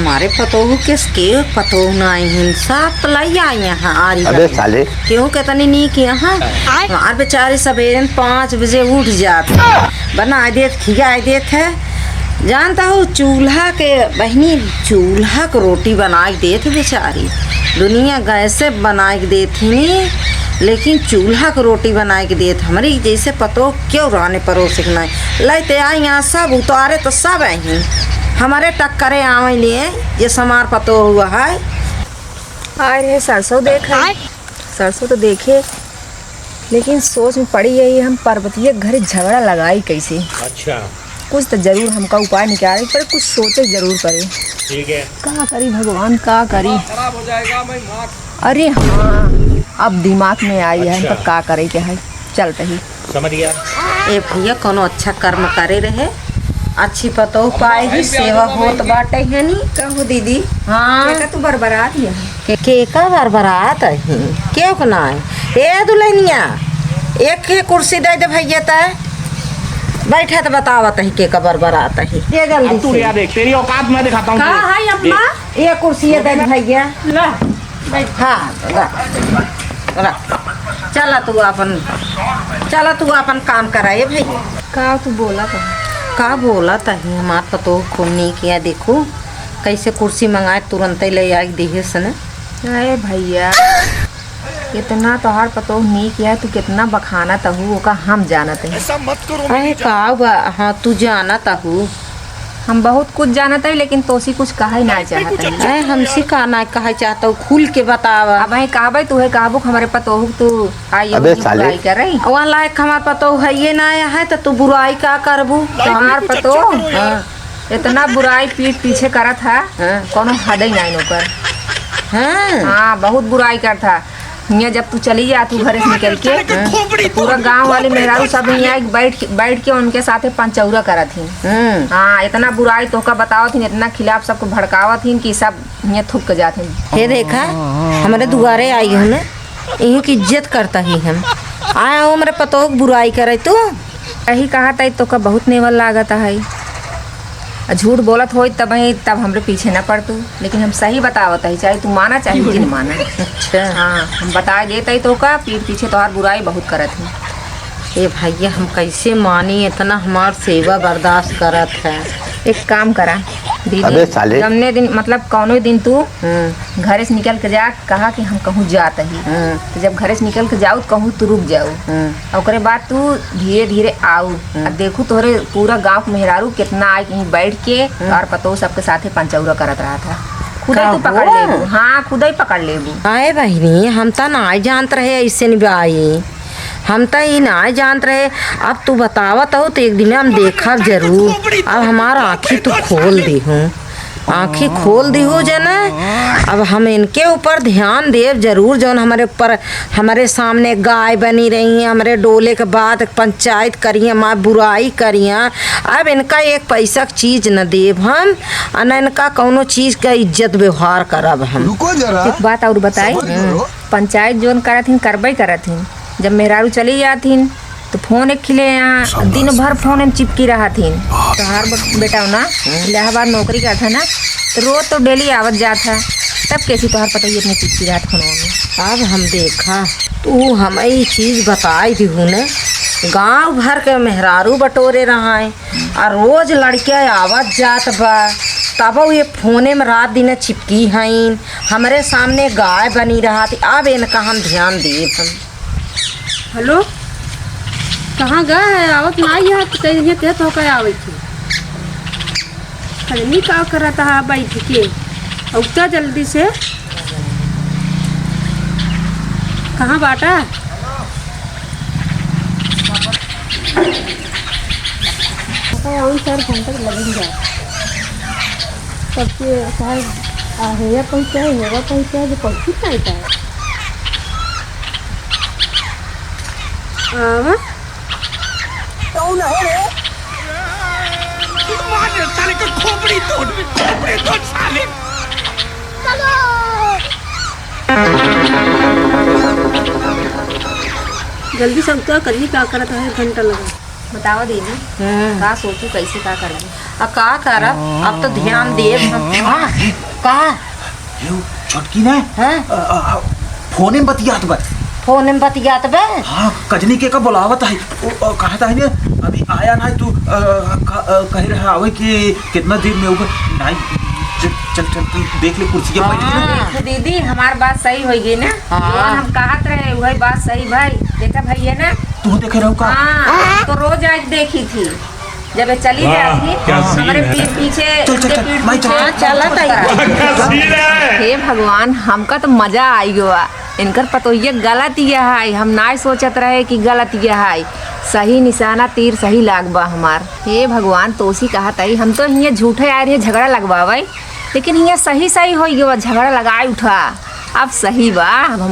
हमारे पतोहू के पतोहू ना आई हैं सब लाई आई यहाँ आरी अबे साले क्यों कितनी नीक यहाँ हमारे बेचारे सवेरे 5 बजे उठ जाते बना देत खिया देत है। जानता हूँ चूल्हा के बहनी चूल्हा को रोटी बना के देत बेचारी दुनिया गैस से बना के देती नहीं लेकिन चूल्हा को रोटी बना के देत हमारी जैसे पतो क्यों रहने परोस नहीं लेते आए यहाँ सब उतारे तो सब आई हमारे टक्करे आवे लिए ये समार पतो हुआ है। अरे सरसों देखा सरसों तो देखे लेकिन सोच में पड़ी यही हम पर्वतीय घर झगड़ा लगाई कैसे। अच्छा कुछ तो जरूर हमका उपाय निकाले पर कुछ सोचे जरूर करे। ठीक है क्या करी भगवान क्या करी। खराब हो जाएगा मैं अरे हाँ अब दिमाग में आई है हमका क्या करे क्या है चलते ही समझ गया। ए भैया कोनो अच्छा कर्म करे रहे अच्छी पतो पाएगी सेवा होत बाटे है नी कहू दीदी। हाँ तू बरबरात ही के का बरबरात है क्यों को ना ए दुल्हनिया एक कुर्सी दे दे भैया तय बैठे तो बतावत है के कबर बरात है ये जल्दी तू यार देख तेरी औकात मैं दिखाता हूँ कहाँ है अपना ये कुर्सी दे दे भैया हाँ चला तू अपन काम कराए भैया। का तू बोला तो का बोला तही हमार पतो खूब नीक या देखो कैसे कुर्सी मंगाए तुरंत ले आए दिहे सने। अरे भैया इतना तोहार पतो नीक है तू कितना बखाना तहू का हम जानते हैं। ऐसा मत करो अरे का हाँ तू जाना तहू हम बहुत कुछ जानते हैं लेकिन तोसी कुछ कहा ही ना चाहते हैं। अरे हमसे का ना कहा चाहता हूँ खुल के बतावा। अब वही कहबे तू है कहबू हमारे पतोहू तू आई बुराई कर रही वहाँ लायक हमार पतो है ये ना है तो तू बुराई का करबू हमार पतो इतना बुराई पीठ पीछे करत है कोनो हद ही नहीं नौकर। हाँ बहुत बुराई करता यहाँ जब तू चली जा तू घर से निकल के पूरा गांव वाले मेहरारू सब यहाँ बैठ के उनके साथे पंचौरा करत थी। हाँ इतना बुराई तो का बतावत थी इतना खिलाफ सबको भड़कावत थी कि सब यहाँ थूक के जाते। हे देखा हमारे दुआरे आई हमें यही की इज्जत करता ही हम आया हो मेरे पतो बुराई करे तू यही कहा था तो का बहुत नेवल लागत है झूठ बोलत हो तब हमरे पीछे न पड़ तू लेकिन हम सही बतावत है चाहे तू माना चाहे नहीं माना। अच्छा हाँ हम बता देते तो का पीठ पीछे तोहार बुराई बहुत करत है। ये भैया हम कैसे मानी इतना हमार सेवा बर्दाश्त करत है। एक काम करा दीदी जमने दिन मतलब कौनो दिन तू घर से निकल के जा कहा कि हम कहूँ जात ही तो जब घर से निकल के जाऊ कहूँ तू रुक जाऊ और बाद तू धीरे धीरे आऊ देखू तोहरे पूरा गांव मेहरारू कितना आए कहीं बैठ के और पतो सबके साथे पंचौरा करत रहा था खुद ही तू पकड़ लेबू। हाँ खुद ही पकड़ लेबू। आए बहनी हम तो ना जानत रहे ऐसे निभाई हम तो ये ना जानते रहे अब तू बतावत हो तो एक दिन हम देखा जरूर अब हमारा आँखी तो खोल दी हूँ आँखी खोल दी हो जना अब हम इनके ऊपर ध्यान देव जरूर जो हमारे ऊपर हमारे सामने गाय बनी रही हैं हमारे डोले के बाद पंचायत करिए माँ बुराई करिए अब इनका एक पैसा चीज न देव हम न इनका कौनो चीज का इज्जत व्यवहार करब हम। एक बात और बताई पंचायत जोन करत ही करबे करत ही जब मेहरारू चली जाती तो फोन एक खिले यहाँ दिन भर फोन में चिपकी रहा थी तो हर बेटा ना इलाहाबाद नौकरी का था ना तो रोज तो डेली आवत जाता तब कैसी तोहर पता ही अपने चिपकी रहा फोन में। अब हम देखा तू हमें ये चीज़ बताई थी ने गांव भर के मेहरारू बटोरे रहा है और रोज लड़के आवत जात बा तब ये फोने में रात दिन चिपकी हैं हमारे सामने गाय बनी रहा थी अब इनका हम ध्यान दिए हम। हेलो कहाँ गए है आवत ना आई है तो कहीं कहत हो कर आवे थी अरे नहीं का कर रहा था बैठ के उठता जल्दी से कहाँ बाटा सर घंटे लगेंगे सबसे शायद हेया पहुँचा होगा पहुँचा जो पहुँची नहीं है साले का खोपड़ी तोड़ साले जल्दी से उतर कहीं क्या करता है घंटा लगा बताओ दीदी का सोचू कैसे का करूँ। का करब अब तो ध्यान देब हम। का यो छोटकी ने हाँ? फोन में बतियात बा। फोन में बतियात बे। हाँ कजनी के का बुलावत है। कहता है ने अभी आया ना तू कह रहा आवे कि कितना देर में होगा नहीं। चल चल तू देख ले कुर्सी पर देखो दीदी हमार बात सही हो गई ना। जौन हम कहत रहे वही बात सही भाई। देखा भाई है ना तू देखे रहो का। हाँ तो रोज आज देखी थी जब ये चली जाती हमारे पीछे चल, चल, चल, मैं चल- चला। हे भगवान हमका तो मजा आई गया। इनकर पतोहिया गलत ये है। हम ना सोचत रहे कि गलत ये है। सही निशाना तीर सही लागबा हमार। हे भगवान तोसी कहत आई हम तो हियाँ झूठे आए रहे झगड़ा लगवावे लेकिन हियाँ सही सही हो गया झगड़ा लगाए उठा। अब सही बा अब हम